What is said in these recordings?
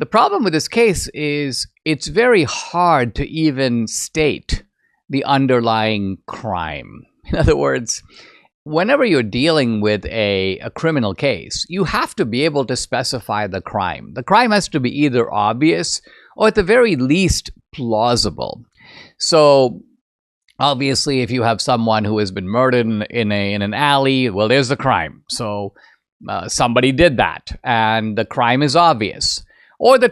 The problem with this case is it's very hard to even state the underlying crime. In other words, whenever you're dealing with a criminal case, you have to be able to specify the crime. The crime has to be either obvious or at the very least plausible. So obviously, if you have someone who has been murdered in an alley, well, there's the crime. So somebody did that, and the crime is obvious. Or the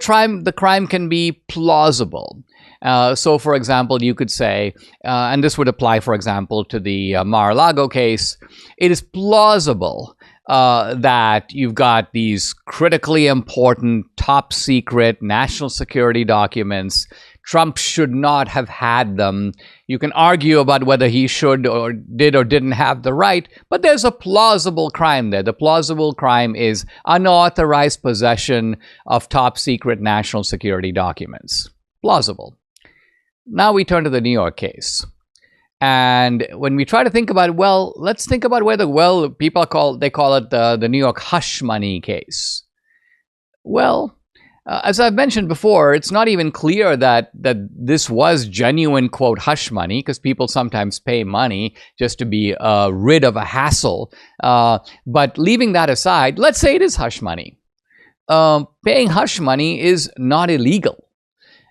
crime can be plausible. So, for example, you could say, and this would apply, for example, to the Mar-a-Lago case, it is plausible that you've got these critically important, top secret national security documents. Trump should not have had them. You can argue about whether he should or didn't have the right, but there's a plausible crime there. The plausible crime is unauthorized possession of top secret national security documents. Plausible. Now we turn to the New York case. And when we try to think about it, well, let's think about whether, people call it the New York hush money case. Well, as I've mentioned before, it's not even clear that this was genuine, quote, hush money, because people sometimes pay money just to be rid of a hassle. But leaving that aside, let's say it is hush money. Paying hush money is not illegal.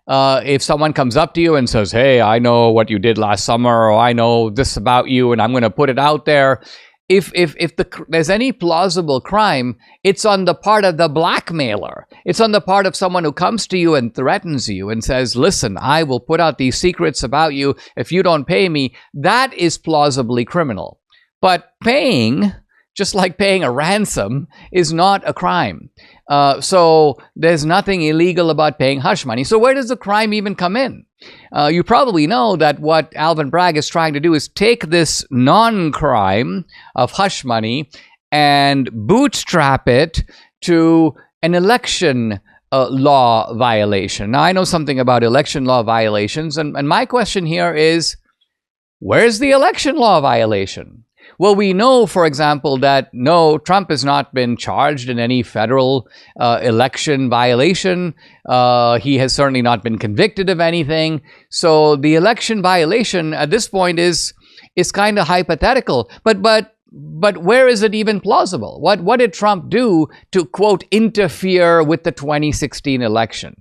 If someone comes up to you and says, hey, I know what you did last summer, or I know this about you, and I'm going to put it out there. If there's any plausible crime, it's on the part of the blackmailer. It's on the part of someone who comes to you and threatens you and says, listen, I will put out these secrets about you if you don't pay me. That is plausibly criminal. But paying, just like paying a ransom, is not a crime. So there's nothing illegal about paying hush money. So where does the crime even come in? You probably know that what Alvin Bragg is trying to do is take this non-crime of hush money and bootstrap it to an election law violation. Now, I know something about election law violations, and my question here is, where's the election law violation? Well, we know, for example, that no, Trump has not been charged in any federal election violation. He has certainly not been convicted of anything. So the election violation at this point is kind of hypothetical. But where is it even plausible? What did Trump do to, quote, interfere with the 2016 election?